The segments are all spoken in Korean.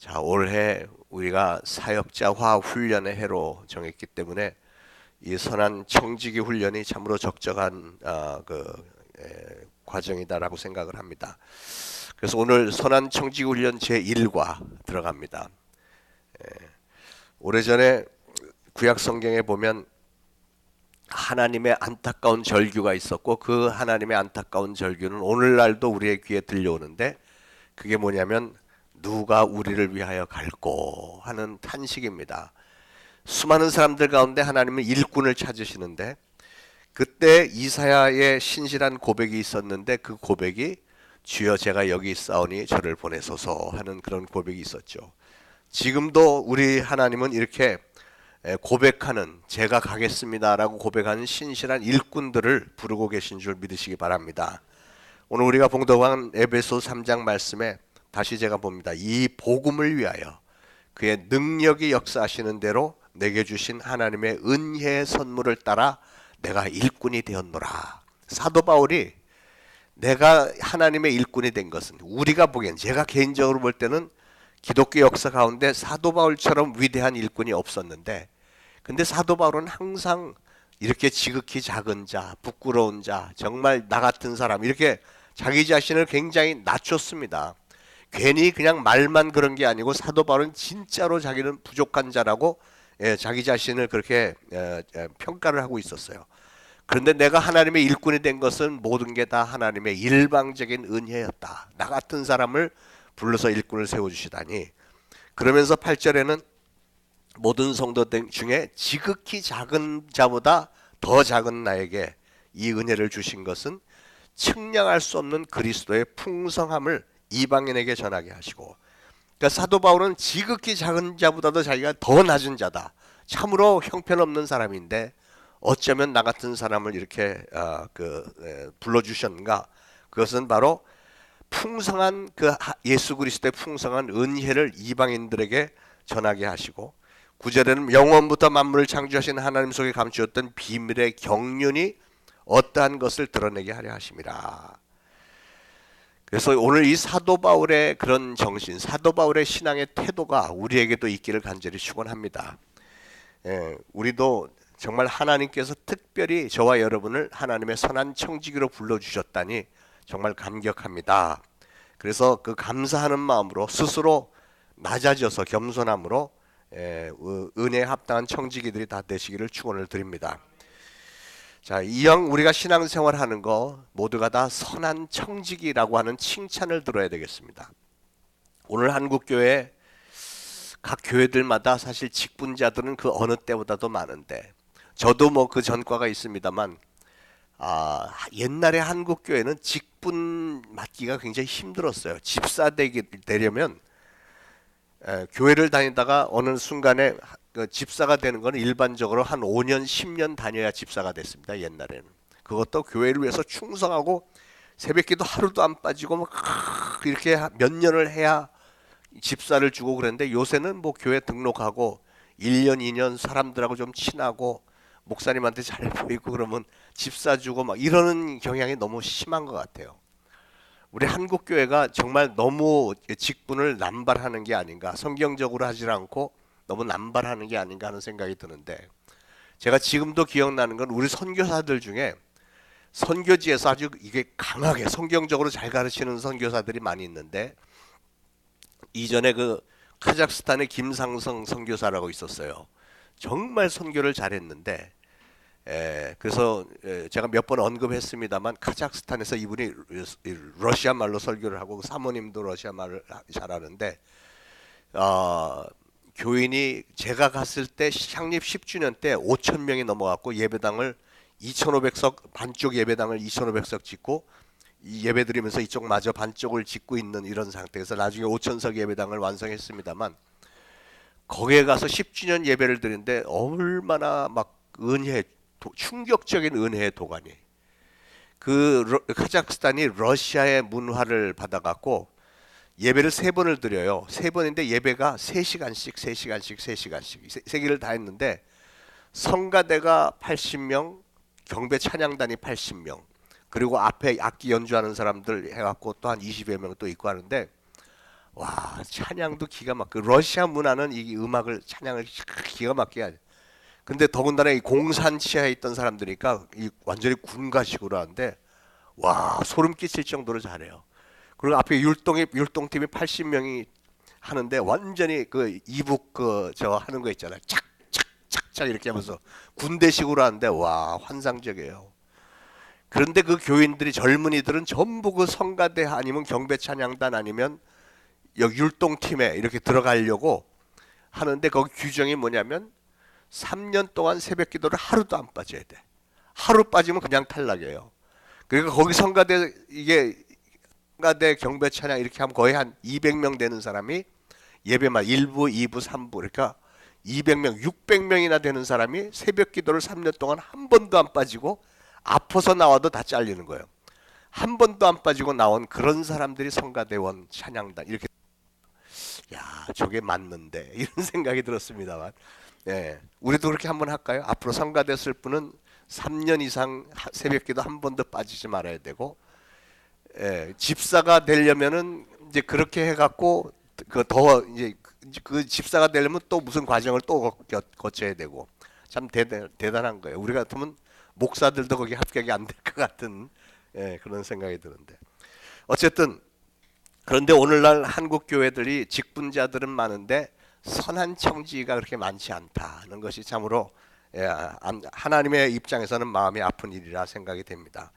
자, 올해 우리가 사역자화 훈련의 해로 정했기 때문에 이 선한 청지기 훈련이 참으로 적절한 과정이다라고 생각을 합니다. 그래서 오늘 선한 청지기 훈련 제1과 들어갑니다. 오래전에 구약 성경에 보면 하나님의 안타까운 절규가 있었고 그 하나님의 안타까운 절규는 오늘날도 우리의 귀에 들려오는데 그게 뭐냐면 누가 우리를 위하여 갈꼬 하는 탄식입니다. 수많은 사람들 가운데 하나님은 일꾼을 찾으시는데 그때 이사야의 신실한 고백이 있었는데 그 고백이 주여 제가 여기 있사오니 저를 보내소서 하는 그런 고백이 있었죠. 지금도 우리 하나님은 이렇게 고백하는 제가 가겠습니다라고 고백하는 신실한 일꾼들을 부르고 계신 줄 믿으시기 바랍니다. 오늘 우리가 봉독한 에베소 3장 말씀에 다시 제가 봅니다. 이 복음을 위하여 그의 능력이 역사하시는 대로 내게 주신 하나님의 은혜의 선물을 따라 내가 일꾼이 되었노라. 사도 바울이 내가 하나님의 일꾼이 된 것은 우리가 보기엔 제가 개인적으로 볼 때는 기독교 역사 가운데 사도 바울처럼 위대한 일꾼이 없었는데 근데 사도 바울은 항상 이렇게 지극히 작은 자, 부끄러운 자, 정말 나 같은 사람 이렇게 자기 자신을 굉장히 낮췄습니다. 괜히 그냥 말만 그런 게 아니고 사도 바울은 진짜로 자기는 부족한 자라고 자기 자신을 그렇게 평가를 하고 있었어요. 그런데 내가 하나님의 일꾼이 된 것은 모든 게 다 하나님의 일방적인 은혜였다. 나 같은 사람을 불러서 일꾼을 세워주시다니. 그러면서 8절에는 모든 성도 중에 지극히 작은 자보다 더 작은 나에게 이 은혜를 주신 것은 측량할 수 없는 그리스도의 풍성함을 이방인에게 전하게 하시고, 그러니까 사도 바울은 지극히 작은 자보다도 자기가 더 낮은 자다. 참으로 형편없는 사람인데 어쩌면 나 같은 사람을 이렇게 불러주셨는가? 그것은 바로 풍성한 그 예수 그리스도의 풍성한 은혜를 이방인들에게 전하게 하시고, 9절에는 영원부터 만물을 창조하신 하나님 속에 감추었던 비밀의 경륜이 어떠한 것을 드러내게 하려 하심이라. 그래서 오늘 이 사도 바울의 그런 정신, 사도 바울의 신앙의 태도가 우리에게도 있기를 간절히 축원합니다. 우리도 정말 하나님께서 특별히 저와 여러분을 하나님의 선한 청지기로 불러주셨다니 정말 감격합니다. 그래서 그 감사하는 마음으로 스스로 낮아져서 겸손함으로 은혜에 합당한 청지기들이 다 되시기를 축원을 드립니다. 자, 이왕 우리가 신앙생활하는 거 모두가 다 선한 청지기라고 하는 칭찬을 들어야 되겠습니다. 오늘 한국교회 각 교회들마다 사실 직분자들은 그 어느 때보다도 많은데 저도 뭐 그 전과가 있습니다만 옛날에 한국교회는 직분 맡기가 굉장히 힘들었어요. 집사 되려면 교회를 다니다가 어느 순간에 그 집사가 되는 건 일반적으로 한 5년, 10년 다녀야 집사가 됐습니다. 옛날에는. 그것도 교회를 위해서 충성하고 새벽기도 하루도 안 빠지고 막 이렇게 몇 년을 해야 집사를 주고 그랬는데 요새는 뭐 교회 등록하고 1년, 2년 사람들하고 좀 친하고 목사님한테 잘 보이고 그러면 집사 주고 막 이러는 경향이 너무 심한 것 같아요. 우리 한국 교회가 정말 너무 직분을 남발하는 게 아닌가, 성경적으로 하지 않고 너무 남발하는 게 아닌가 하는 생각이 드는데, 제가 지금도 기억나는 건 우리 선교사들 중에 선교지에서 아주 이게 강하게 성경적으로 잘 가르치는 선교사들이 많이 있는데, 이전에 그 카자흐스탄의 김상성 선교사라고 있었어요. 정말 선교를 잘했는데 그래서 제가 몇 번 언급했습니다만 카자흐스탄에서 이분이 러시아 말로 설교를 하고 사모님도 러시아 말을 잘하는데 교인이 제가 갔을 때 창립 10주년 때 5천 명이 넘어갔고 예배당을 2,500석 반쪽 예배당을 2,500석 짓고 이 예배 드리면서 이쪽 마저 반쪽을 짓고 있는 이런 상태에서 나중에 5천석 예배당을 완성했습니다만 거기에 가서 10주년 예배를 드리는데 얼마나 막 충격적인 은혜의 도가니. 카자흐스탄이 러시아의 문화를 받아갖고 예배를 세 번을 드려요. 세 번인데 예배가 3시간씩 3시간씩 3시간씩 세 개를 다 했는데 성가대가 80명, 경배 찬양단이 80명, 그리고 앞에 악기 연주하는 사람들 해갖고 또 한 20여 명 또 있고 하는데 와, 찬양도 기가 막히고 러시아 문화는 이 음악을 찬양을 기가 막히게 하죠. 근데 더군다나 이 공산 치하에 있던 사람들이니까 이 완전히 군가식으로 하는데 와, 소름 끼칠 정도로 잘해요. 그리고 앞에 율동팀이 80명이 하는데 완전히 그 이북 그 저 하는 거 있잖아요. 착착착착 이렇게 하면서 군대식으로 하는데 와, 환상적이에요. 그런데 그 교인들이 젊은이들은 전부 그 성가대 아니면 경배 찬양단 아니면 여기 율동팀에 이렇게 들어가려고 하는데 거기 규정이 뭐냐면 3년 동안 새벽 기도를 하루도 안 빠져야 돼. 하루 빠지면 그냥 탈락이에요. 그러니까 거기 성가대 이게 성가대 경배 찬양 이렇게 하면 거의 한 200명 되는 사람이 예배만 1부, 2부, 3부 그러니까 200명, 600명이나 되는 사람이 새벽 기도를 3년 동안 한 번도 안 빠지고 아파서 나와도 다 잘리는 거예요. 한 번도 안 빠지고 나온 그런 사람들이 성가대원 찬양단 이렇게 야, 저게 맞는데 이런 생각이 들었습니다만 예, 우리도 그렇게 한번 할까요? 앞으로 성가됐을 분은 3년 이상 새벽기도 한 번도 빠지지 말아야 되고 예, 집사가 되려면은 이제 그렇게 해갖고 그 더 이제 그 집사가 되려면 또 무슨 과정을 또 거쳐야 되고 참 대단한 거예요. 우리 같으면 목사들도 거기 합격이 안 될 것 같은 예, 그런 생각이 드는데 어쨌든 그런데 오늘날 한국 교회들이 직분자들은 많은데 선한 청지기가 그렇게 많지 않다는 것이 참으로 예, 하나님의 입장에서는 마음이 아픈 일이라 생각이 됩니다.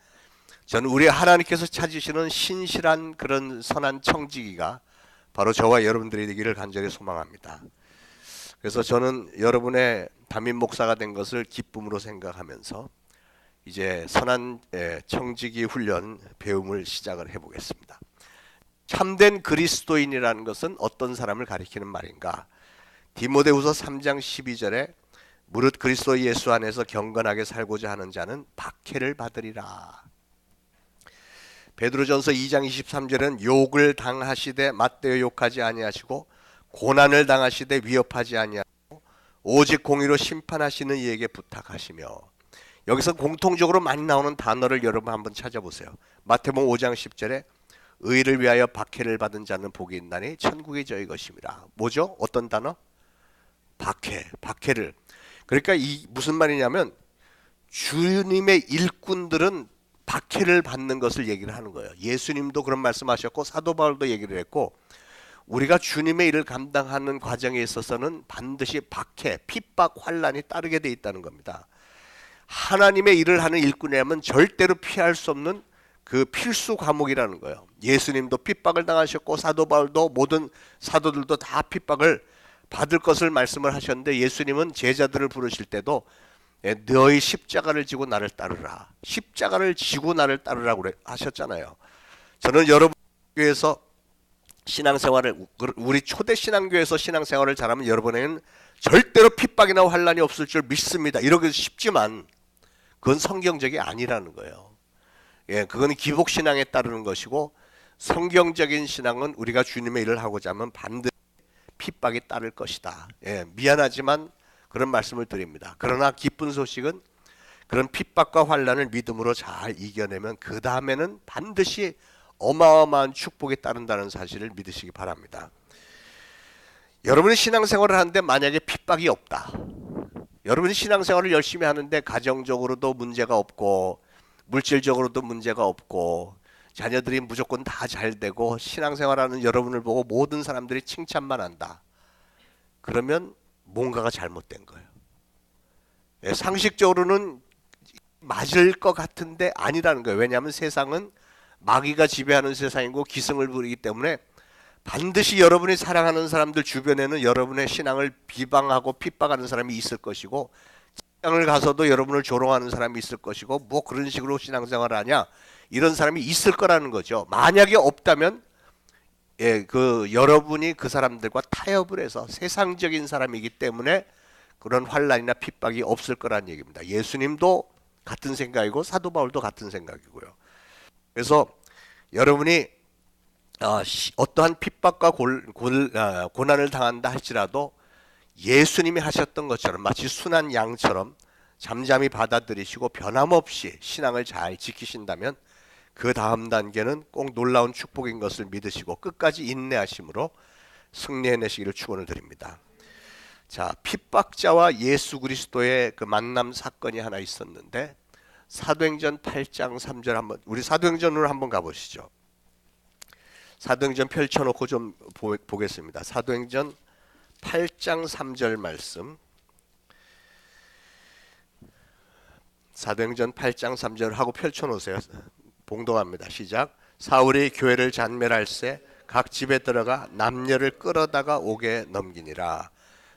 저는 우리 하나님께서 찾으시는 신실한 그런 선한 청지기가 바로 저와 여러분들이 되기를 간절히 소망합니다. 그래서 저는 여러분의 담임 목사가 된 것을 기쁨으로 생각하면서 이제 선한 청지기 훈련 배움을 시작을 해보겠습니다. 참된 그리스도인이라는 것은 어떤 사람을 가리키는 말인가? 디모데후서 3장 12절에 무릇 그리스도 예수 안에서 경건하게 살고자 하는 자는 박해를 받으리라. 베드로전서 2장 23절은 욕을 당하시되 맞대어 욕하지 아니하시고 고난을 당하시되 위협하지 아니하시고 오직 공의로 심판하시는 이에게 부탁하시며 여기서 공통적으로 많이 나오는 단어를 여러분 한번 찾아보세요. 마태복음 5장 10절에 의를 위하여 박해를 받은 자는 복이 있나니 천국이 저희 것입니다. 뭐죠? 어떤 단어? 박해를. 그러니까 이 무슨 말이냐면 주님의 일꾼들은 박해를 받는 것을 얘기를 하는 거예요. 예수님도 그런 말씀하셨고 사도 바울도 얘기를 했고 우리가 주님의 일을 감당하는 과정에 있어서는 반드시 박해, 핍박, 환난이 따르게 돼 있다는 겁니다. 하나님의 일을 하는 일꾼이라면 절대로 피할 수 없는 그 필수 과목이라는 거예요. 예수님도 핍박을 당하셨고 사도 바울도 모든 사도들도 다 핍박을 받을 것을 말씀을 하셨는데 예수님은 제자들을 부르실 때도 너희 십자가를 지고 나를 따르라. 십자가를 지고 나를 따르라고 하셨잖아요. 저는 여러분 교회에서 신앙생활을 우리 초대 신앙교회에서 신앙생활을 잘하면 여러분에게는 절대로 핍박이나 환난이 없을 줄 믿습니다. 이러기 쉽지만 그건 성경적이 아니라는 거예요. 예, 그건 기복 신앙에 따르는 것이고 성경적인 신앙은 우리가 주님의 일을 하고자 하면 반드시 핍박이 따를 것이다. 예, 미안하지만 그런 말씀을 드립니다. 그러나 기쁜 소식은 그런 핍박과 환난을 믿음으로 잘 이겨내면 그 다음에는 반드시 어마어마한 축복이 따른다는 사실을 믿으시기 바랍니다. 여러분이 신앙생활을 하는데 만약에 핍박이 없다. 여러분이 신앙생활을 열심히 하는데 가정적으로도 문제가 없고 물질적으로도 문제가 없고 자녀들이 무조건 다 잘 되고 신앙생활하는 여러분을 보고 모든 사람들이 칭찬만 한다. 그러면 뭔가가 잘못된 거예요. 예, 상식적으로는 맞을 것 같은데 아니라는 거예요. 왜냐하면 세상은 마귀가 지배하는 세상이고 기승을 부리기 때문에 반드시 여러분이 사랑하는 사람들 주변에는 여러분의 신앙을 비방하고 핍박하는 사람이 있을 것이고 직장을 가서도 여러분을 조롱하는 사람이 있을 것이고 뭐 그런 식으로 신앙생활을 하냐 이런 사람이 있을 거라는 거죠. 만약에 없다면 예, 그 여러분이 그 사람들과 타협을 해서 세상적인 사람이기 때문에 그런 환난이나 핍박이 없을 거라는 얘기입니다. 예수님도 같은 생각이고 사도 바울도 같은 생각이고요. 그래서 여러분이 어떠한 핍박과 고난을 당한다 할지라도 예수님이 하셨던 것처럼 마치 순한 양처럼 잠잠히 받아들이시고 변함없이 신앙을 잘 지키신다면 그 다음 단계는 꼭 놀라운 축복인 것을 믿으시고 끝까지 인내하심으로 승리해내시기를 축원을 드립니다. 자, 핍박자와 예수 그리스도의 그 만남 사건이 하나 있었는데 사도행전 8장 3절 한번 우리 사도행전으로 한번 가보시죠. 사도행전 펼쳐놓고 좀 보겠습니다. 사도행전 8장 3절 말씀. 사도행전 8장 3절 하고 펼쳐놓으세요. 봉독합니다. 시작. 사울이 교회를 잔멸할세 각 집에 들어가 남녀를 끌어다가 옥에 넘기니라.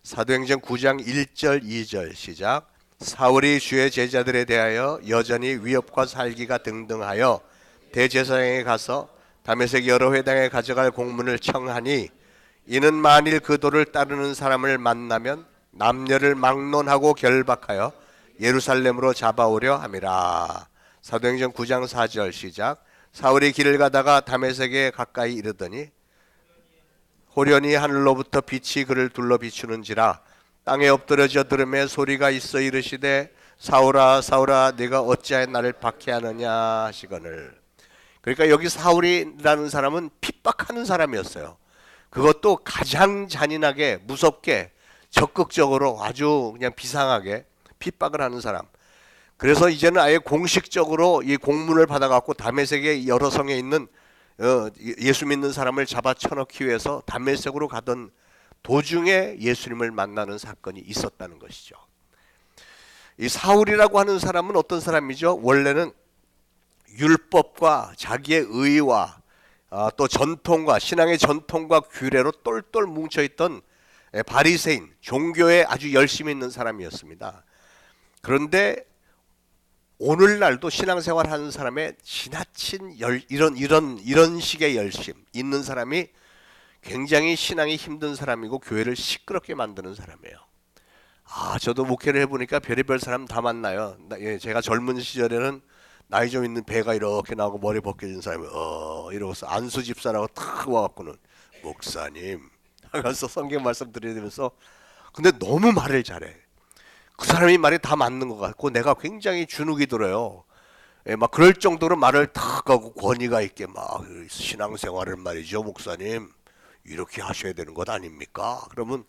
사도행전 9장 1절 2절 시작. 사울이 주의 제자들에 대하여 여전히 위협과 살기가 등등하여 대제사장에 가서 다메섹 여러 회당에 가져갈 공문을 청하니 이는 만일 그 도를 따르는 사람을 만나면 남녀를 막론하고 결박하여 예루살렘으로 잡아오려 함이라. 사도행전 9장 4절 시작. 사울이 길을 가다가 다메섹에 가까이 이르더니 호련히 하늘로부터 빛이 그를 둘러 비추는지라. 땅에 엎드려져 들음에 소리가 있어 이르시되 사울아 사울아 네가 어찌하여 나를 박해하느냐 하시거늘. 그러니까 여기 사울이라는 사람은 핍박하는 사람이었어요. 그것도 가장 잔인하게 무섭게 적극적으로 아주 그냥 비상하게 핍박을 하는 사람. 그래서 이제는 아예 공식적으로 이 공문을 받아갖고 다메섹의 여러 성에 있는 예수 믿는 사람을 잡아 쳐넣기 위해서 다메섹으로 가던 도중에 예수님을 만나는 사건이 있었다는 것이죠. 이 사울이라고 하는 사람은 어떤 사람이죠? 원래는 율법과 자기의 의와 또 전통과 신앙의 전통과 규례로 똘똘 뭉쳐있던 바리새인, 종교에 아주 열심히 있는 사람이었습니다. 그런데 오늘날도 신앙생활 하는 사람의 지나친 이런 식의 열심 있는 사람이 굉장히 신앙이 힘든 사람이고 교회를 시끄럽게 만드는 사람이에요. 저도 목회를 해보니까 별의별 사람 다 만나요. 제가 젊은 시절에는 나이 좀 있는 배가 이렇게 나오고 머리 벗겨진 사람이 이러고서 안수 집사라고 탁 와갖고는 목사님 하면서 성경 말씀 드리면서 근데 너무 말을 잘해. 그 사람이 말이 다 맞는 것 같고 내가 굉장히 주눅이 들어요. 막 그럴 정도로 말을 탁 하고 권위가 있게 막 신앙생활을 말이죠 목사님 이렇게 하셔야 되는 것 아닙니까? 그러면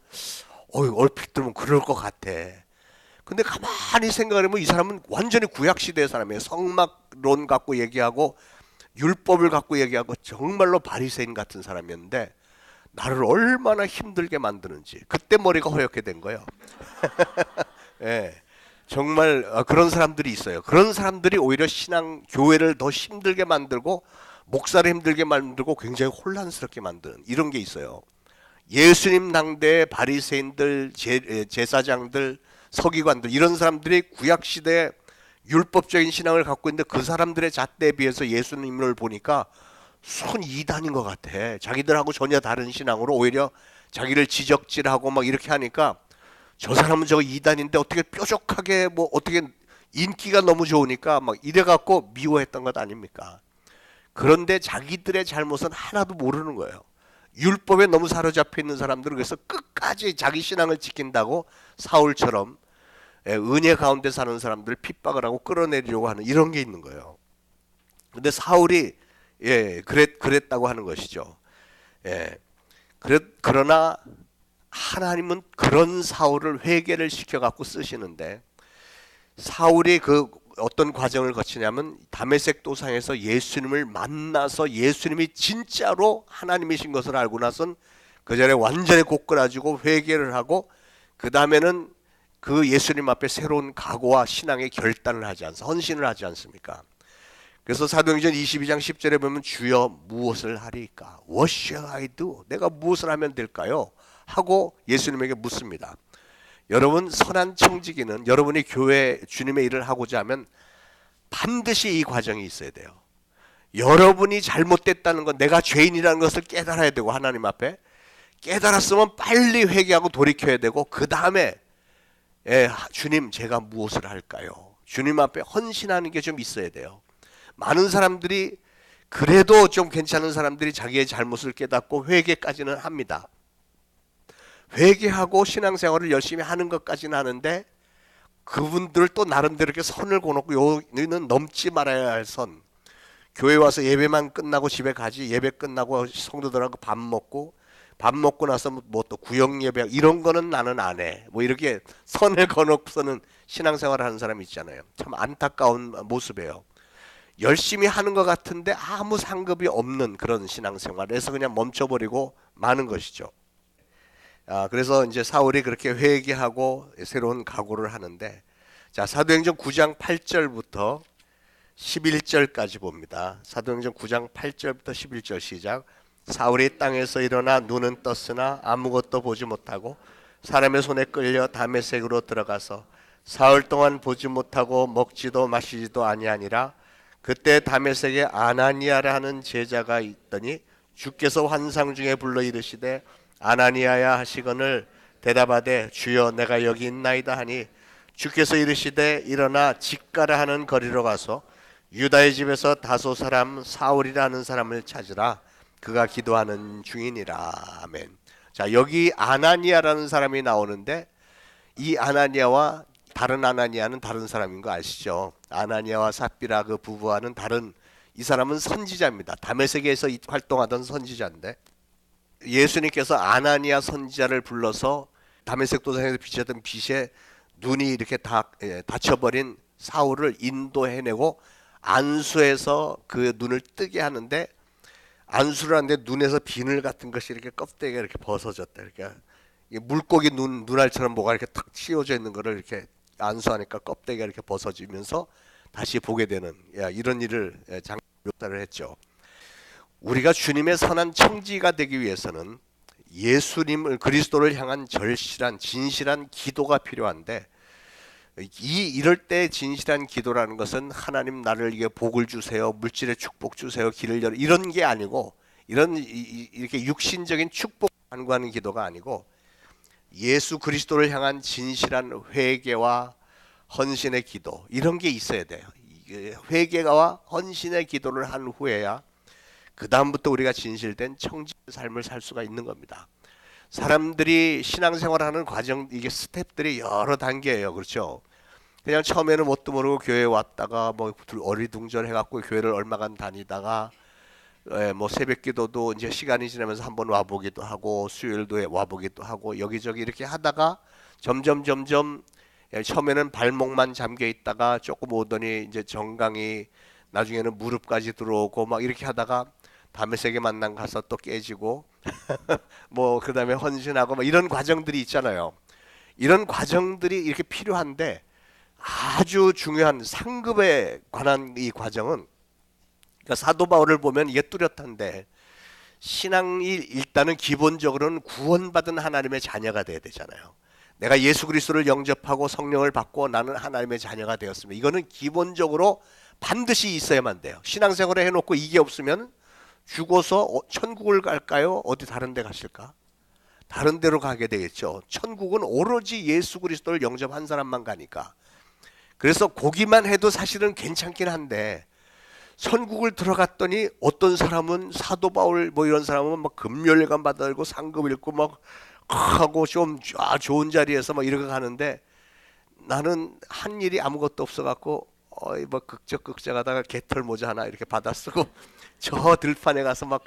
얼핏 들으면 그럴 것 같아. 근데 가만히 생각을 해보면 이 사람은 완전히 구약시대의 사람이에요. 성막론 갖고 얘기하고 율법을 갖고 얘기하고 정말로 바리새인 같은 사람이었는데 나를 얼마나 힘들게 만드는지 그때 머리가 허옇게 된 거예요. 예, 정말 그런 사람들이 있어요. 그런 사람들이 오히려 신앙 교회를 더 힘들게 만들고 목사를 힘들게 만들고 굉장히 혼란스럽게 만드는 이런 게 있어요. 예수님 당대의 바리새인들, 제사장들, 서기관들 이런 사람들이 구약시대에 율법적인 신앙을 갖고 있는데 그 사람들의 잣대에 비해서 예수님을 보니까 순 이단인 것 같아. 자기들하고 전혀 다른 신앙으로 오히려 자기를 지적질하고 막 이렇게 하니까 저 사람은 저 이단인데 어떻게 뾰족하게 뭐 어떻게 인기가 너무 좋으니까 막 이래갖고 미워했던 것 아닙니까? 그런데 자기들의 잘못은 하나도 모르는 거예요. 율법에 너무 사로잡혀 있는 사람들은 그래서 끝까지 자기 신앙을 지킨다고 사울처럼 은혜 가운데 사는 사람들을 핍박을 하고 끌어내리려고 하는 이런 게 있는 거예요. 근데 사울이 그랬다고 하는 것이죠. 그러나 하나님은 그런 사울을 회개를 시켜갖고 쓰시는데 사울이 그 어떤 과정을 거치냐면 다메섹 도상에서 예수님을 만나서 예수님이 진짜로 하나님이신 것을 알고 나선 그 전에 완전히 고꾸라지고 회개를 하고 그 다음에는 그 예수님 앞에 새로운 각오와 신앙의 결단을 하지 않습니까? 헌신을 하지 않습니까? 그래서 사도행전 22장 10절에 보면 주여 무엇을 하리까? What shall I do? 내가 무엇을 하면 될까요? 하고 예수님에게 묻습니다. 여러분 선한 청지기는 여러분이 교회 주님의 일을 하고자 하면 반드시 이 과정이 있어야 돼요. 여러분이 잘못됐다는 건 내가 죄인이라는 것을 깨달아야 되고 하나님 앞에 깨달았으면 빨리 회개하고 돌이켜야 되고 그 다음에 주님 제가 무엇을 할까요? 주님 앞에 헌신하는 게 좀 있어야 돼요. 많은 사람들이 그래도 좀 괜찮은 사람들이 자기의 잘못을 깨닫고 회개까지는 합니다. 회개하고 신앙생활을 열심히 하는 것까지는 하는데 그분들 또 나름대로 이렇게 선을 고놓고 여기는 넘지 말아야 할 선. 교회 와서 예배만 끝나고 집에 가지, 예배 끝나고 성도들하고 밥 먹고 나서 뭐 또 구역 예배 이런 거는 나는 안 해. 뭐 이렇게 선을 거놓고서는 신앙생활을 하는 사람이 있잖아요. 참 안타까운 모습이에요. 열심히 하는 것 같은데 아무 상급이 없는 그런 신앙생활에서 그냥 멈춰버리고 마는 것이죠. 그래서 이제 사울이 그렇게 회개하고 새로운 각오를 하는데, 자, 사도행전 9장 8절부터 11절까지 봅니다. 사도행전 9장 8절부터 11절 시작. 사울이 땅에서 일어나 눈은 떴으나 아무것도 보지 못하고 사람의 손에 끌려 다메섹으로 들어가서 사흘 동안 보지 못하고 먹지도 마시지도 아니하니라. 그때 다메섹에 아나니아라 하는 제자가 있더니 주께서 환상 중에 불러 이르시되 아나니아야 하시거늘 대답하되 주여 내가 여기 있나이다 하니 주께서 이르시되 일어나 직가라 하는 거리로 가서 유다의 집에서 다소 사람 사울이라 하는 사람을 찾으라. 그가 기도하는 중이니라. 아멘. 자, 여기 아나니아라는 사람이 나오는데 이 아나니아와 다른 아나니아는 다른 사람인 거 아시죠? 아나니아와 삽비라 그 부부와는 다른, 이 사람은 선지자입니다. 다메섹에서 활동하던 선지자인데 예수님께서 아나니아 선지자를 불러서 다메섹 도상에서 비쳤던 빛에 눈이 이렇게 닫혀버린 사울을 인도해내고 안수해서 그 눈을 뜨게 하는데, 안수를 하는데 눈에서 비늘 같은 것이 이렇게 껍데기가 이렇게 벗어졌다. 이렇게 물고기 눈알처럼 뭐가 이렇게 탁 씌워져 있는 거를 이렇게 안수하니까 껍데기가 이렇게 벗어지면서 다시 보게 되는, 이런 일을 묘사를 했죠. 우리가 주님의 선한 청지가 되기 위해서는 예수님을, 그리스도를 향한 절실한 진실한 기도가 필요한데, 이럴 때 진실한 기도라는 것은 하나님 나를 이게 복을 주세요, 물질의 축복 주세요, 길을 열어, 이런 게 아니고, 이렇게 육신적인 축복 간구하는 기도가 아니고 예수 그리스도를 향한 진실한 회개와 헌신의 기도, 이런 게 있어야 돼요. 회개와 헌신의 기도를 한 후에야 그 다음부터 우리가 진실된 청지의 삶을 살 수가 있는 겁니다. 사람들이 신앙생활하는 과정, 이게 스텝들이 여러 단계예요. 그렇죠? 그냥 처음에는 뭣도 모르고 교회에 왔다가 뭐 어리둥절해갖고 교회를 얼마간 다니다가 뭐 새벽기도도 이제 시간이 지나면서 한번 와보기도 하고 수요일도 와보기도 하고 여기저기 이렇게 하다가 점점 처음에는 발목만 잠겨 있다가 조금 오더니 이제 정강이, 나중에는 무릎까지 들어오고 막 이렇게 하다가 다메섹에 만난 가서 또 깨지고 뭐 그다음에 헌신하고 막 이런 과정들이 있잖아요. 이런 과정들이 이렇게 필요한데, 아주 중요한 상급에 관한 이 과정은, 그러니까 사도 바울을 보면 이게 뚜렷한데, 신앙이 일단은 기본적으로는 구원받은 하나님의 자녀가 돼야 되잖아요. 내가 예수 그리스도를 영접하고 성령을 받고 나는 하나님의 자녀가 되었습니다. 이거는 기본적으로 반드시 있어야만 돼요. 신앙생활을 해놓고 이게 없으면 죽어서 천국을 갈까요? 어디 다른 데 가실까? 다른 데로 가게 되겠죠. 천국은 오로지 예수 그리스도를 영접한 사람만 가니까. 그래서 거기만 해도 사실은 괜찮긴 한데, 천국을 들어갔더니 어떤 사람은 사도 바울 뭐 이런 사람은 막 금요일간 받아들고 상급 읽고 막 하고 좀 좋은 자리에서 막 이렇게 가는데, 나는 한 일이 아무것도 없어갖고 뭐 극적하다가 개털 모자 하나 이렇게 받아 쓰고 저 들판에 가서 막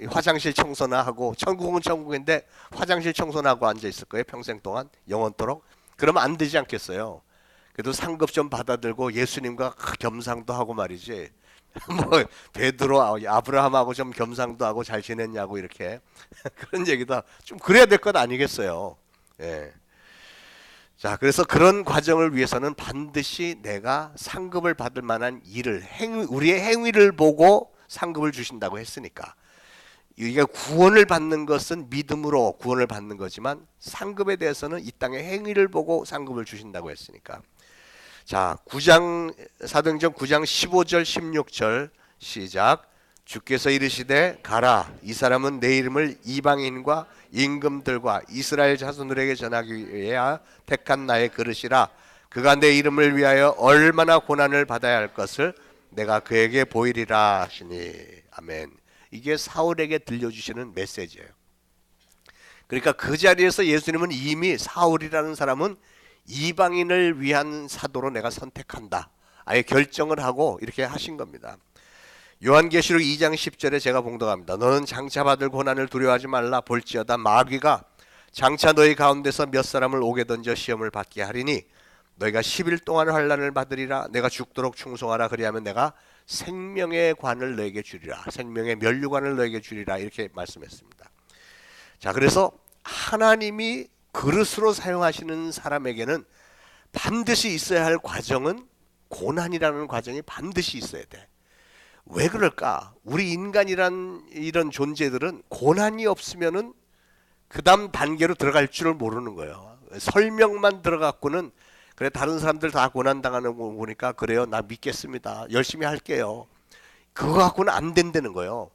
화장실 청소나 하고, 천국은 천국인데 화장실 청소나 하고 앉아 있을 거예요, 평생 동안 영원토록. 그러면 안 되지 않겠어요? 그래도 상급 좀 받아들고 예수님과 겸상도 하고 말이지. 뭐 베드로 아브라함하고 좀 겸상도 하고 잘 지냈냐고 이렇게 그런 얘기도 좀 그래야 될 것 아니겠어요? 예. 자, 그래서 그런 과정을 위해서는 반드시 내가 상급을 받을 만한 일을, 우리의 행위를 보고 상급을 주신다고 했으니까, 이게 구원을 받는 것은 믿음으로 구원을 받는 거지만 상급에 대해서는 이 땅의 행위를 보고 상급을 주신다고 했으니까. 자, 사도행전 9장 15절 16절 시작. 주께서 이르시되 가라, 이 사람은 내 이름을 이방인과 임금들과 이스라엘 자손들에게 전하기 위해 택한 나의 그릇이라. 그가 내 이름을 위하여 얼마나 고난을 받아야 할 것을 내가 그에게 보이리라 하시니. 아멘. 이게 사울에게 들려주시는 메시지예요. 그러니까 그 자리에서 예수님은 이미 사울이라는 사람은 이방인을 위한 사도로 내가 선택한다, 아예 결정을 하고 이렇게 하신 겁니다. 요한계시록 2장 10절에 제가 봉독합니다. 너는 장차 받을 고난을 두려워하지 말라. 볼지어다 마귀가 장차 너희 가운데서 몇 사람을 옥에 던져 시험을 받게 하리니 너희가 10일 동안 환난을 받으리라. 내가 죽도록 충성하라. 그리하면 내가 생명의 관을 너에게 주리라. 생명의 면류관을 너에게 주리라. 이렇게 말씀했습니다. 자, 그래서 하나님이 그릇으로 사용하시는 사람에게는 반드시 있어야 할 과정은 고난이라는 과정이 반드시 있어야 돼. 왜 그럴까? 우리 인간이란 이런 존재들은 고난이 없으면은 그 다음 단계로 들어갈 줄을 모르는 거예요. 설명만 들어갔고는 그래 다른 사람들 다 고난 당하는 거 보니까 그래요. 나 믿겠습니다. 열심히 할게요. 그거 갖고는 안 된다는 거예요.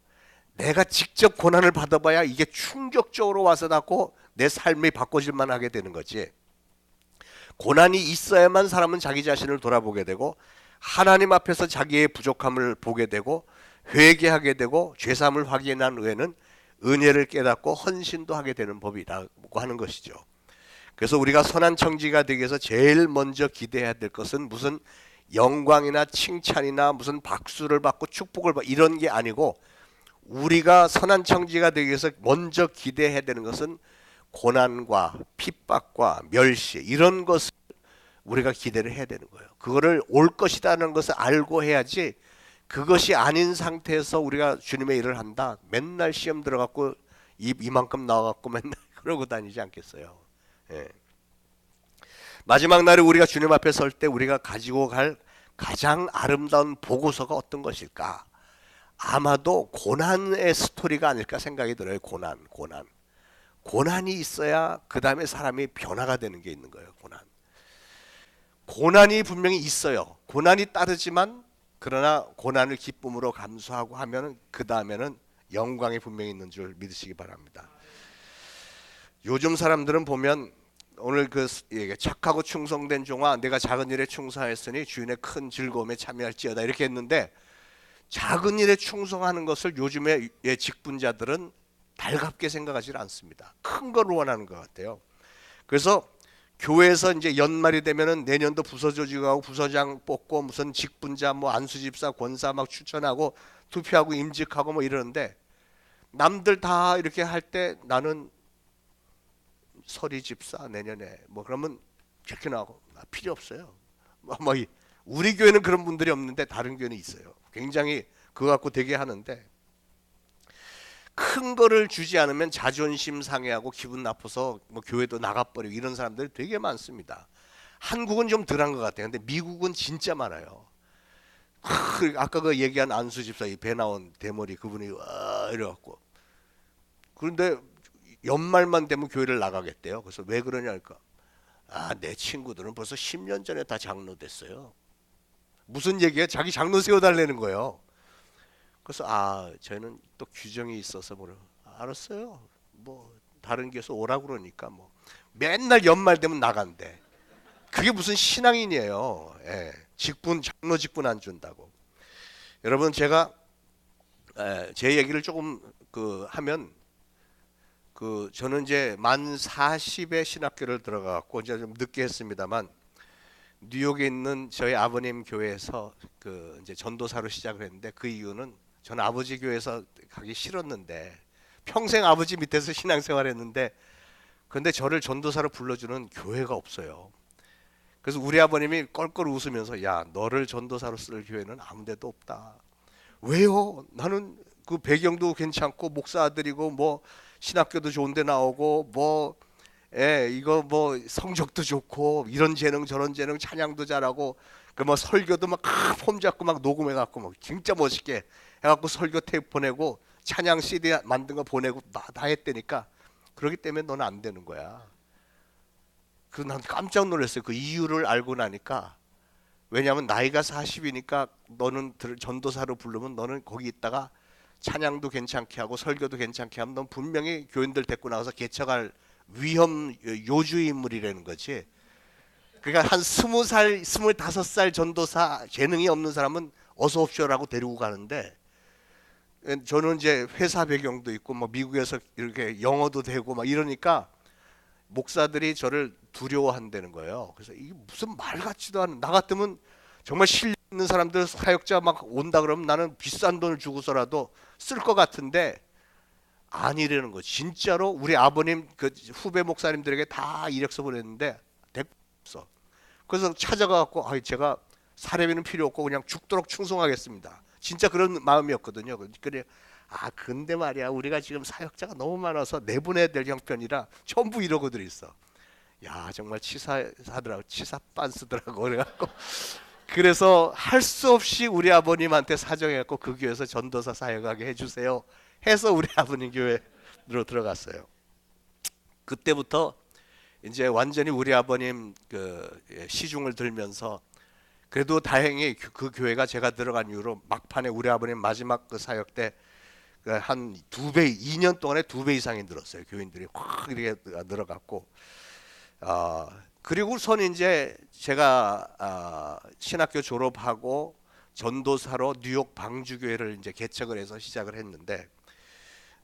내가 직접 고난을 받아봐야 이게 충격적으로 와서 닿고 내 삶이 바꿔질만 하게 되는 거지. 고난이 있어야만 사람은 자기 자신을 돌아보게 되고 하나님 앞에서 자기의 부족함을 보게 되고 회개하게 되고 죄사함을 확인한 후에는 은혜를 깨닫고 헌신도 하게 되는 법이라고 하는 것이죠. 그래서 우리가 선한 청지가 되기 위해서 제일 먼저 기대해야 될 것은 무슨 영광이나 칭찬이나 무슨 박수를 받고 축복을 받고 이런 게 아니고 우리가 선한 청지가 되기 위해서 먼저 기대해야 되는 것은 고난과 핍박과 멸시 이런 것을 우리가 기대를 해야 되는 거예요. 그거를 올 것이라는 것을 알고 해야지 그것이 아닌 상태에서 우리가 주님의 일을 한다. 맨날 시험 들어갖고 이만큼 나와갖고 맨날 그러고 다니지 않겠어요. 예. 마지막 날에 우리가 주님 앞에 설 때 우리가 가지고 갈 가장 아름다운 보고서가 어떤 것일까? 아마도 고난의 스토리가 아닐까 생각이 들어요. 고난이 있어야 그 다음에 사람이 변화가 되는 게 있는 거예요. 고난이 분명히 있어요. 고난이 따르지만 그러나 고난을 기쁨으로 감수하고 하면은 그 다음에는 영광이 분명히 있는 줄 믿으시기 바랍니다. 요즘 사람들은 보면 오늘 그 착하고 충성된 종아 내가 작은 일에 충성하였으니 주인의 큰 즐거움에 참여할지어다 이렇게 했는데 작은 일에 충성하는 것을 요즘의 직분자들은 달갑게 생각하지 않습니다. 큰 걸 원하는 것 같아요. 그래서 교회에서 이제 연말이 되면은 내년도 부서 조직하고 부서장 뽑고 무슨 직분자 뭐 안수집사 권사 막 추천하고 투표하고 임직하고 뭐 이러는데 남들 다 이렇게 할 때 나는 서리 집사 내년에 뭐 그러면 이렇게 나오고 필요 없어요. 뭐 우리 교회는 그런 분들이 없는데 다른 교회는 있어요. 굉장히 그거 갖고 되게 하는데 큰 거를 주지 않으면 자존심 상해하고 기분 나빠서 뭐 교회도 나가버리고 이런 사람들이 되게 많습니다. 한국은 좀 덜한 것 같아요. 근데 미국은 진짜 많아요. 아까 그 얘기한 안수 집사 이 배 나온 대머리 그분이 와 이래갖고 그런데 연말만 되면 교회를 나가겠대요. 그래서 왜 그러냐니까 내 친구들은 벌써 10년 전에 다 장로 됐어요. 무슨 얘기야? 자기 장로 세워달라는 거예요. 그래서 저희는 또 규정이 있어서 알았어요. 뭐 다른 교회에서 오라 그러니까 뭐 맨날 연말 되면 나간대. 그게 무슨 신앙인이에요. 예. 장로 직분 안 준다고. 여러분 제가 제 얘기를 조금 하면 저는 이제 만 40에 신학교를 들어가고 이제 좀 늦게 했습니다만 뉴욕에 있는 저희 아버님 교회에서 이제 전도사로 시작을 했는데 그 이유는 저는 아버지 교회에서 가기 싫었는데 평생 아버지 밑에서 신앙생활했는데 근데 저를 전도사로 불러주는 교회가 없어요. 그래서 우리 아버님이 껄껄 웃으면서 야 너를 전도사로 쓸 교회는 아무 데도 없다. 왜요? 나는 그 배경도 괜찮고 목사 아들이고 뭐 신학교도 좋은데 나오고 뭐 이거 뭐 성적도 좋고 이런 재능 저런 재능 찬양도 잘하고 그 뭐 설교도 막 폼 잡고 막 녹음해 갖고 뭐 진짜 멋있게 해갖고 설교 테이프 보내고 찬양 CD 만든 거 보내고 다 했다니까 그렇기 때문에 너는 안 되는 거야. 난 깜짝 놀랐어요. 그 이유를 알고 나니까 왜냐하면 나이가 40이니까 너는 전도사로 부르면 너는 거기 있다가 찬양도 괜찮게 하고 설교도 괜찮게 하면 넌 분명히 교인들 데리고 나가서 개척할 위험 요주 인물이라는 거지. 그러니까 한 20살, 25살 전도사 재능이 없는 사람은 어서 옵쇼라고 데리고 가는데 저는 이제 회사 배경도 있고 뭐 미국에서 이렇게 영어도 되고 막 이러니까 목사들이 저를 두려워한다는 거예요. 그래서 이게 무슨 말 같지도 않은 나 같으면 정말 있는 사람들 사역자 막 온다 그러면 나는 비싼 돈을 주고서라도 쓸 것 같은데 아니라는 거. 진짜로 우리 아버님 그 후배 목사님들에게 다 이력서 보냈는데 대꾸 없어. 그래서 찾아가 갖고 제가 사례비는 필요 없고 그냥 죽도록 충성하겠습니다. 진짜 그런 마음이었거든요. 그래 근데 말이야 우리가 지금 사역자가 너무 많아서 내보내야 될 형편이라 전부 이러고 들 있어. 야 정말 치사하더라고. 치사 빤스더라고. 그래갖고 그래서 할 수 없이 우리 아버님한테 사정해갖고 그 교회에서 전도사 사역하게 해주세요 해서 우리 아버님 교회로 들어갔어요. 그때부터 이제 완전히 우리 아버님 그 시중을 들면서 그래도 다행히 그 교회가 제가 들어간 이후로 막판에 우리 아버님 마지막 그 사역 때 한 2배, 2년 동안에 2배 이상이 늘었어요. 교인들이 확 이렇게 늘어갔고, 그리고선 이제 제가 신학교 졸업하고 전도사로 뉴욕 방주교회를 이제 개척을 해서 시작을 했는데,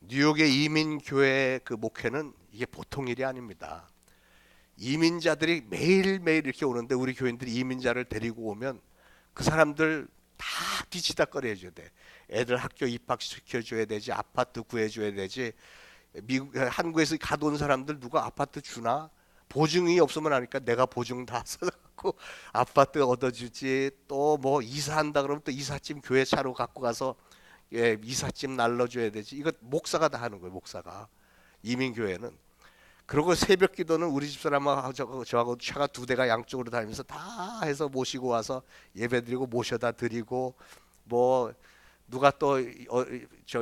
뉴욕의 이민교회 그 목회는 이게 보통 일이 아닙니다. 이민자들이 매일매일 이렇게 오는데 우리 교인들이 이민자를 데리고 오면 그 사람들 다 뒤치다꺼리 해줘야 돼. 애들 학교 입학시켜줘야 되지, 아파트 구해줘야 되지. 한국에서 가돈 사람들 누가 아파트 주나? 보증이 없으면 하니까 내가 보증 다 써갖고 아파트 얻어주지. 또 뭐 이사한다 그러면 또 이삿짐 교회 차로 갖고 가서 이삿짐 날라줘야 되지. 이거 목사가 다 하는 거예요. 목사가. 이민교회는. 그리고 새벽 기도는 우리 집사람하고 저하고 차가 2대가 양쪽으로 다니면서 다 해서 모시고 와서 예배드리고 모셔다 드리고, 뭐 누가 또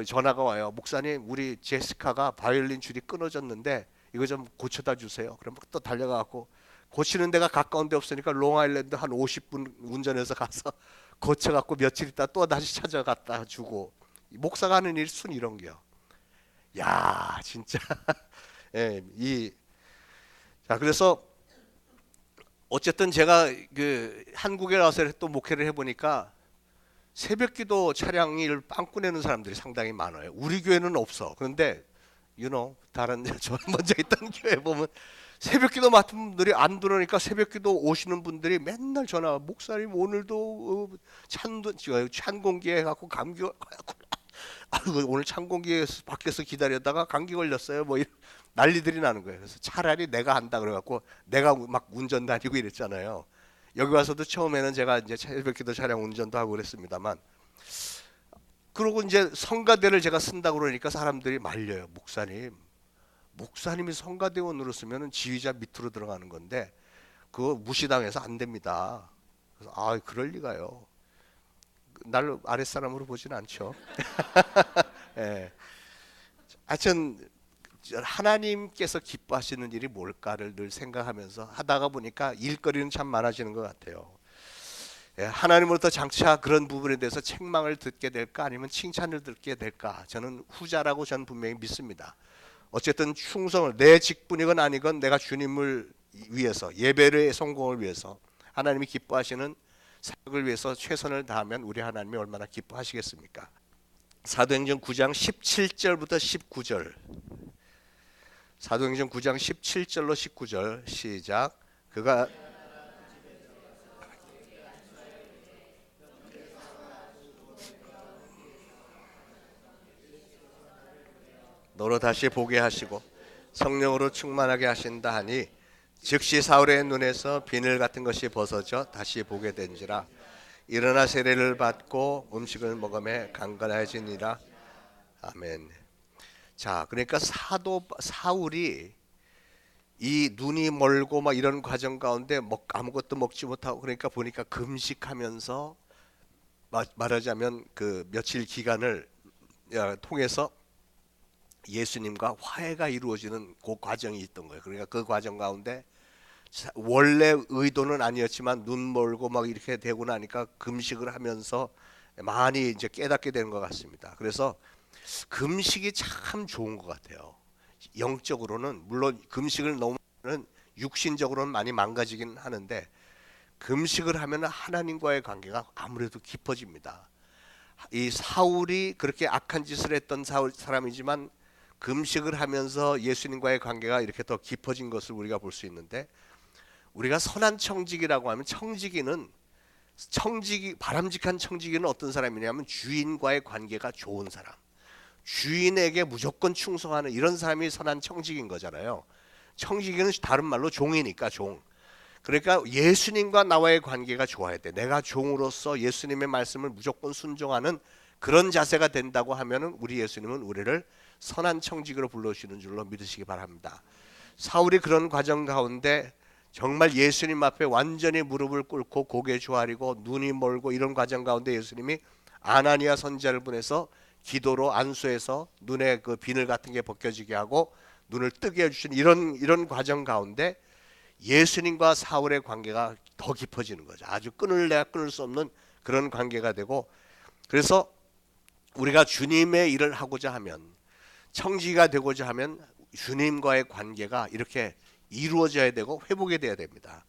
전화가 와요. 목사님 우리 제시카가 바이올린 줄이 끊어졌는데 이거 좀 고쳐다 주세요. 그러면 또 달려가고 고치는 데가 가까운 데 없으니까 롱아일랜드 한 50분 운전해서 가서 고쳐갖고 며칠 있다 또 다시 찾아갔다 주고. 목사가 하는 일 순 이런 게요. 야 진짜 예, 자 그래서 어쨌든 제가 그 한국에 와서 또 목회를 해보니까 새벽기도 차량을 빵꾸 내는 사람들이 상당히 많아요. 우리 교회는 없어. 그런데 다른 저 먼저 있던 교회 보면 새벽기도 맡은 분들이 안 들어오니까 새벽기도 오시는 분들이 맨날 전화, 목사님 오늘도 찬공기에 갖고 감기 오늘 찬공기에서 밖에서 기다렸다가 감기 걸렸어요. 뭐 이런 난리들이 나는 거예요. 그래서 차라리 내가 한다 그래갖고 내가 막 운전 다니고 이랬잖아요. 여기 와서도 처음에는 제가 이제 새벽기도 차량 운전도 하고 그랬습니다만, 그러고 이제 성가대를 제가 쓴다고 그러니까 사람들이 말려요. 목사님이 성가대원으로 쓰면은 지휘자 밑으로 들어가는 건데 그거 무시당해서 안 됩니다. 그래서 그럴 리가요. 날 아랫사람으로 보진 않죠. 예. 하여튼 하나님께서 기뻐하시는 일이 뭘까를 늘 생각하면서 하다가 보니까 일거리는 참 많아지는 것 같아요. 하나님으로부터 장차 그런 부분에 대해서 책망을 듣게 될까 아니면 칭찬을 듣게 될까, 저는 후자라고 저는 분명히 믿습니다. 어쨌든 충성을, 내 직분이건 아니건 내가 주님을 위해서, 예배의 성공을 위해서, 하나님이 기뻐하시는 사역을 위해서 최선을 다하면 우리 하나님이 얼마나 기뻐하시겠습니까? 사도행전 9장 17절부터 19절, 사도행전 9장 17절로 19절 시작. 그가 너로 다시 보게 하시고 성령으로 충만하게 하신다 하니 즉시 사울의 눈에서 비늘 같은 것이 벗어져 다시 보게 된지라. 일어나 세례를 받고 음식을 먹으며 강건해지니라. 아멘. 자, 그러니까 사울이 이 눈이 멀고 막 이런 과정 가운데 아무것도 먹지 못하고, 그러니까 보니까 금식하면서 말하자면 그 며칠 기간을 통해서 예수님과 화해가 이루어지는 그 과정이 있던 거예요. 그러니까 그 과정 가운데 원래 의도는 아니었지만 눈 멀고 막 이렇게 되고 나니까 금식을 하면서 많이 이제 깨닫게 되는 것 같습니다. 그래서 금식이 참 좋은 것 같아요. 영적으로는 물론 금식을 너무 하면 육신적으로는 많이 망가지긴 하는데, 금식을 하면 하나님과의 관계가 아무래도 깊어집니다. 이 사울이 그렇게 악한 짓을 했던 사람이지만 금식을 하면서 예수님과의 관계가 이렇게 더 깊어진 것을 우리가 볼 수 있는데, 우리가 선한 청지기라고 하면 청지기는 바람직한 청지기는 어떤 사람이냐면 주인과의 관계가 좋은 사람, 주인에게 무조건 충성하는 이런 사람이 선한 청지기인 거잖아요. 청지기는 다른 말로 종이니까 종. 그러니까 예수님과 나와의 관계가 좋아야 돼. 내가 종으로서 예수님의 말씀을 무조건 순종하는 그런 자세가 된다고 하면은 우리 예수님은 우리를 선한 청지기로 불러주시는 줄로 믿으시기 바랍니다. 사울이 그런 과정 가운데 정말 예수님 앞에 완전히 무릎을 꿇고 고개 조아리고 눈이 멀고 이런 과정 가운데 예수님이 아나니아 선지자를 보내서 기도로 안수해서 눈에 그 비늘 같은 게 벗겨지게 하고 눈을 뜨게 해주신 이런 과정 가운데 예수님과 사울의 관계가 더 깊어지는 거죠. 아주 끊을 수 없는 그런 관계가 되고, 그래서 우리가 주님의 일을 하고자 하면, 청지기가 되고자 하면 주님과의 관계가 이렇게 이루어져야 되고 회복이 돼야 됩니다.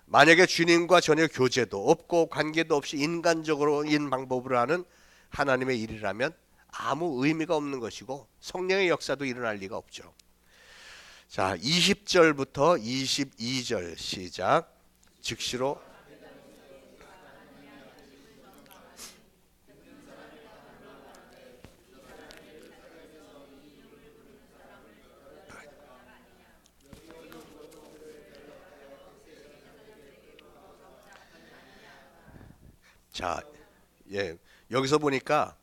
만약에 주님과 전혀 교제도 없고 관계도 없이 인간적으로인 방법으로 하는 하나님의 일이라면 아무 의미가 없는 것이고 성령의 역사도 일어날 리가 없죠. 자, 20절부터 22절 시작. 즉시로 자, 예, 여기서 보니까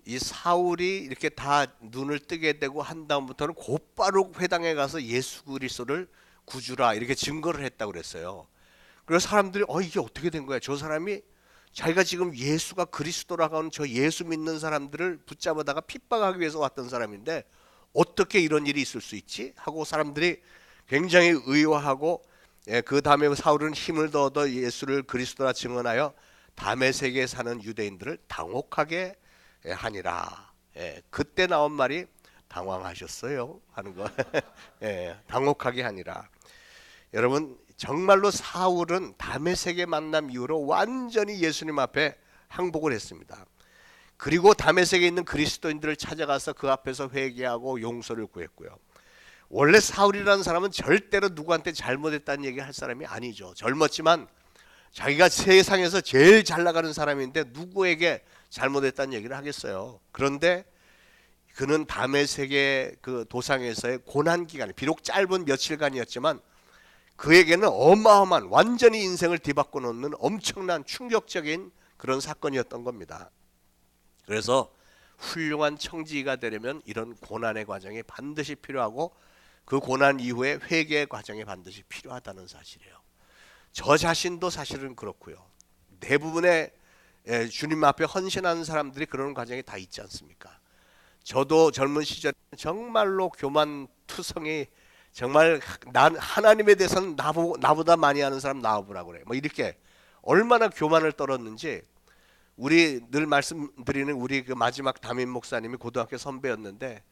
이 사울이 이렇게 다 눈을 뜨게 되고 한 다음부터는 곧바로 회당에 가서 예수 그리스도를 구주라 이렇게 증거를 했다고 그랬어요. 그래서 사람들이 이게 어떻게 된 거야? 저 사람이 자기가 지금 예수가 그리스도라고 하는 저 예수 믿는 사람들을 붙잡아다가 핍박하기 위해서 왔던 사람인데 어떻게 이런 일이 있을 수 있지? 하고 사람들이 굉장히 의아하고, 그 다음에 사울은 힘을 더 얻어 예수를 그리스도라 증언하여 다메섹에 사는 유대인들을 당혹하게 하니라. 그때 나온 말이 당황하셨어요 하는 거. 당혹하게 하니라. 여러분 정말로 사울은 다메섹의 만남 이후로 완전히 예수님 앞에 항복을 했습니다. 그리고 다메섹에 있는 그리스도인들을 찾아가서 그 앞에서 회개하고 용서를 구했고요. 원래 사울이라는 사람은 절대로 누구한테 잘못했다는 얘기 할 사람이 아니죠. 젊었지만 자기가 세상에서 제일 잘 나가는 사람인데 누구에게 잘못했다는 얘기를 하겠어요. 그런데 그는 다메섹의 그 도상에서의 고난 기간, 비록 짧은 며칠간이었지만 그에게는 어마어마한, 완전히 인생을 뒤바꿔 놓는 엄청난 충격적인 그런 사건이었던 겁니다. 그래서 훌륭한 청지기가 되려면 이런 고난의 과정이 반드시 필요하고 그 고난 이후에 회개의 과정이 반드시 필요하다는 사실이에요. 저 자신도 사실은 그렇고요. 대부분의 주님 앞에 헌신하는 사람들이 그런 과정이 다 있지 않습니까? 저도 젊은 시절에 정말로 교만투성이, 정말 난 하나님에 대해서는 나보다 많이 아는 사람 나와보라고 그래. 뭐 이렇게 얼마나 교만을 떨었는지, 우리 늘 말씀드리는 우리 그 마지막 담임 목사님이 고등학교 선배였는데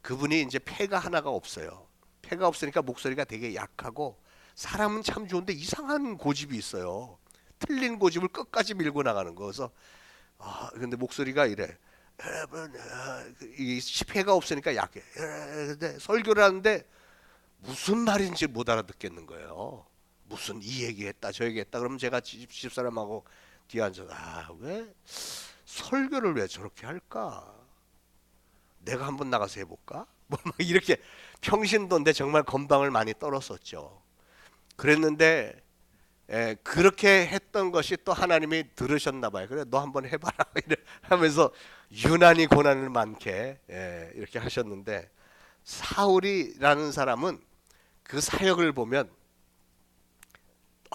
그분이 이제 폐가 하나가 없어요. 폐가 없으니까 목소리가 되게 약하고 사람은 참 좋은데 이상한 고집이 있어요. 틀린 고집을 끝까지 밀고 나가는 거. 그래서 근데 목소리가 이래. 여러분, 이 폐가 없으니까 약해. 근데 설교를 하는데 무슨 말인지 못 알아듣겠는 거예요. 무슨 이 얘기했다 저 얘기했다. 그러면 제가 집사람하고 뒤에 앉아서 왜 설교를 왜 저렇게 할까? 내가 한번 나가서 해볼까? 뭐 이렇게 평신도인데 정말 건방을 많이 떨었었죠. 그랬는데 그렇게 했던 것이 또 하나님이 들으셨나 봐요. 그래 너 한번 해봐라 하면서 유난히 고난을 많게 이렇게 하셨는데, 사울이라는 사람은 그 사역을 보면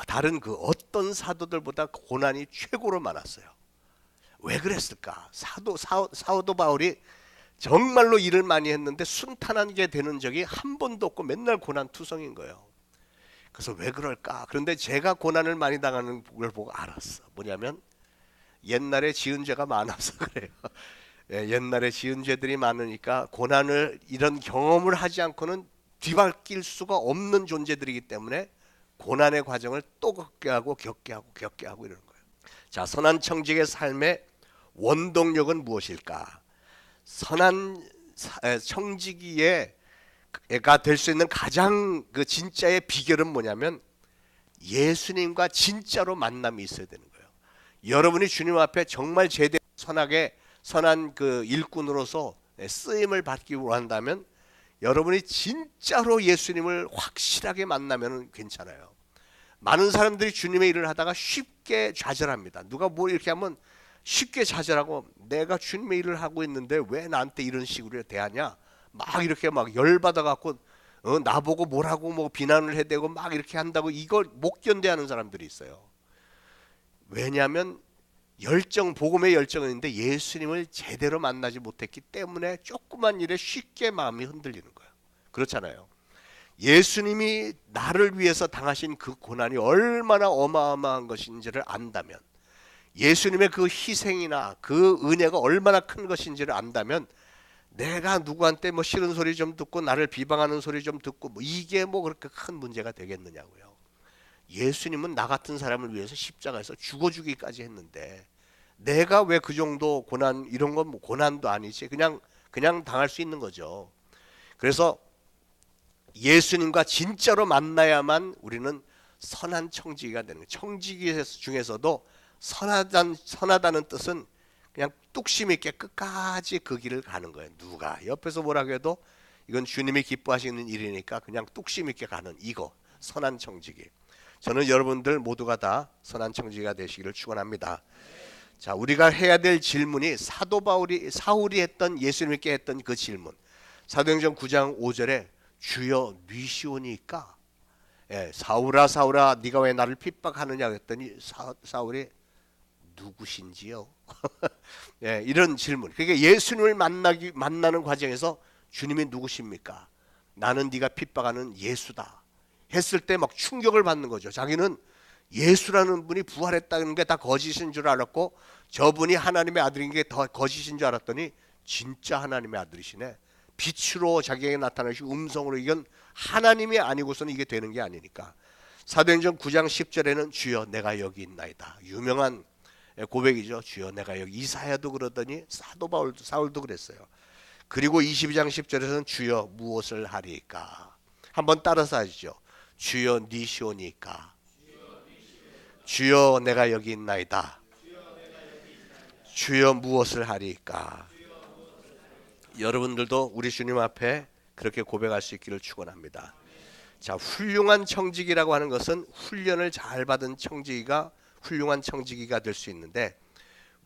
다른 그 어떤 사도들보다 고난이 최고로 많았어요. 왜 그랬을까? 사도 바울이 정말로 일을 많이 했는데 순탄하게 되는 적이 한 번도 없고 맨날 고난투성인 거예요. 그래서 왜 그럴까? 그런데 제가 고난을 많이 당하는 걸 보고 알았어. 뭐냐면 옛날에 지은 죄가 많아서 그래요. 옛날에 지은 죄들이 많으니까 고난을, 이런 경험을 하지 않고는 뒤바뀔 수가 없는 존재들이기 때문에 고난의 과정을 또 겪게 하고 이러는 거예요. 자, 선한 청지기의 삶의 원동력은 무엇일까? 선한 청지기가 될 수 있는 가장 그 진짜의 비결은 뭐냐면 예수님과 진짜로 만남이 있어야 되는 거예요. 여러분이 주님 앞에 정말 제대로 선하게 선한 그 일꾼으로서 쓰임을 받기 원한다면 여러분이 진짜로 예수님을 확실하게 만나면 괜찮아요. 많은 사람들이 주님의 일을 하다가 쉽게 좌절합니다. 누가 뭐 이렇게 하면 쉽게 좌절하고 내가 주님의 일을 하고 있는데 왜 나한테 이런 식으로 대하냐 막 이렇게 막 열받아 갖고 나보고 뭐라고 뭐 비난을 해대고 막 이렇게 한다고 이걸 못 견뎌하는 사람들이 있어요. 왜냐하면 복음의 열정은 있는데 예수님을 제대로 만나지 못했기 때문에 조그만 일에 쉽게 마음이 흔들리는 거예요. 그렇잖아요. 예수님이 나를 위해서 당하신 그 고난이 얼마나 어마어마한 것인지를 안다면, 예수님의 그 희생이나 그 은혜가 얼마나 큰 것인지를 안다면, 내가 누구한테 뭐 싫은 소리 좀 듣고 나를 비방하는 소리 좀 듣고 뭐 이게 뭐 그렇게 큰 문제가 되겠느냐고요. 예수님은 나 같은 사람을 위해서 십자가에서 죽어주기까지 했는데 내가 왜 그 정도 고난, 이런 건 뭐 고난도 아니지 그냥 당할 수 있는 거죠. 그래서 예수님과 진짜로 만나야만 우리는 선한 청지기가 되는 거예요. 청지기 중에서도 선하다는 뜻은 그냥 뚝심 있게 끝까지 그 길을 가는 거예요. 누가 옆에서 뭐라고 해도 이건 주님이 기뻐하시는 일이니까 그냥 뚝심 있게 가는 이거 선한 청지기. 저는 여러분들 모두가 다 선한 청지기가 되시기를 축원합니다. 자, 우리가 해야 될 질문이 사울이 했던 예수님께 했던 그 질문. 사도행전 9장 5절에 주여 뉘시오니까, 사울아 사울아 네가 왜 나를 핍박하느냐 했더니 사울이 누구신지요? 이런 질문. 그러니까 예수님을 만나는 과정에서 주님이 누구십니까? 나는 네가 핍박하는 예수다 했을 때 막 충격을 받는 거죠. 자기는 예수라는 분이 부활했다는 게 다 거짓인 줄 알았고 저분이 하나님의 아들인 게 더 거짓인 줄 알았더니 진짜 하나님의 아들이시네. 빛으로 자기에게 나타나시고 음성으로 이건 하나님이 아니고서는 이게 되는 게 아니니까. 사도행전 9장 10절에는 주여 내가 여기 있나이다. 유명한 고백이죠. 주여 내가 여기. 이사야도 그러더니 사울도 그랬어요. 그리고 22장 10절에서는 주여 무엇을 하리까. 한번 따라서 하시죠. 주여 니시오니까. 주여 내가 여기 있나이다. 주여 무엇을 하리까. 여러분들도 우리 주님 앞에 그렇게 고백할 수 있기를 축원합니다. 자, 훌륭한 청지기라고 하는 것은 훈련을 잘 받은 청지기가 훌륭한 청지기가 될 수 있는데,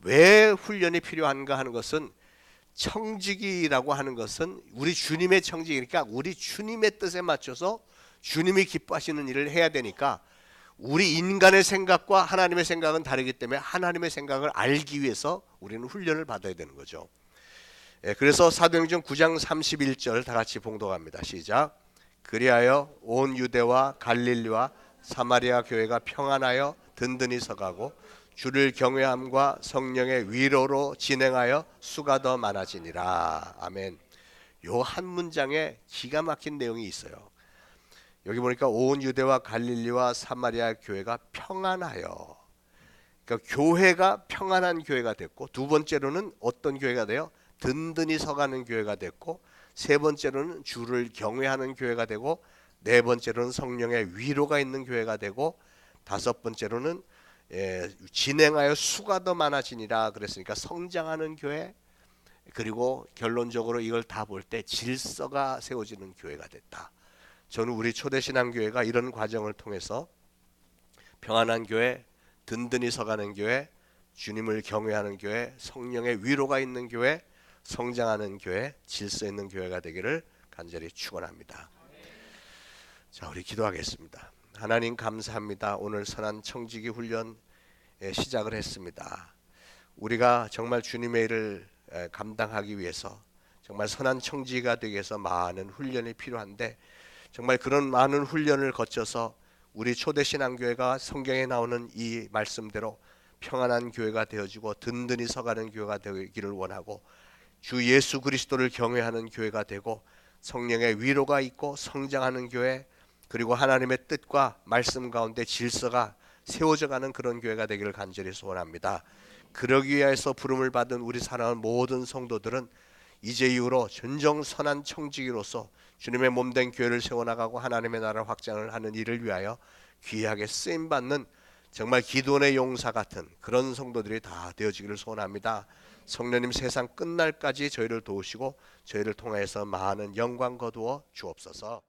왜 훈련이 필요한가 하는 것은, 청지기라고 하는 것은 우리 주님의 청지기니까 우리 주님의 뜻에 맞춰서 주님이 기뻐하시는 일을 해야 되니까 우리 인간의 생각과 하나님의 생각은 다르기 때문에 하나님의 생각을 알기 위해서 우리는 훈련을 받아야 되는 거죠. 그래서 사도행전 9장 31절 다 같이 봉독합니다. 시작. 그리하여 온 유대와 갈릴리와 사마리아 교회가 평안하여 든든히 서가고 주를 경외함과 성령의 위로로 진행하여 수가 더 많아지니라. 아멘. 요 한 문장에 기가 막힌 내용이 있어요. 여기 보니까 온 유대와 갈릴리와 사마리아 교회가 평안하여, 그러니까 교회가 평안한 교회가 됐고, 두 번째로는 어떤 교회가 돼요? 든든히 서가는 교회가 됐고, 세 번째로는 주를 경외하는 교회가 되고, 네 번째로는 성령의 위로가 있는 교회가 되고, 다섯 번째로는 진행하여 수가 더 많아지니라 그랬으니까 성장하는 교회, 그리고 결론적으로 이걸 다 볼 때 질서가 세워지는 교회가 됐다. 저는 우리 초대신앙교회가 이런 과정을 통해서 평안한 교회, 든든히 서가는 교회, 주님을 경외하는 교회, 성령의 위로가 있는 교회, 성장하는 교회, 질서 있는 교회가 되기를 간절히 축원합니다. 자, 우리 기도하겠습니다. 하나님 감사합니다. 오늘 선한 청지기 훈련 시작을 했습니다. 우리가 정말 주님의 일을 감당하기 위해서 정말 선한 청지기가 되기 위해서 많은 훈련이 필요한데, 정말 그런 많은 훈련을 거쳐서 우리 초대신앙교회가 성경에 나오는 이 말씀대로 평안한 교회가 되어지고 든든히 서가는 교회가 되기를 원하고, 주 예수 그리스도를 경외하는 교회가 되고 성령의 위로가 있고 성장하는 교회, 그리고 하나님의 뜻과 말씀 가운데 질서가 세워져가는 그런 교회가 되기를 간절히 소원합니다. 그러기 위해서 부름을 받은 우리 사랑하는 모든 성도들은 이제 이후로 전정 선한 청지기로서 주님의 몸된 교회를 세워나가고 하나님의 나라 확장을 하는 일을 위하여 귀하게 쓰임받는 정말 기도원의 용사 같은 그런 성도들이 다 되어지기를 소원합니다. 성령님 세상 끝날까지 저희를 도우시고 저희를 통해서 많은 영광 거두어 주옵소서.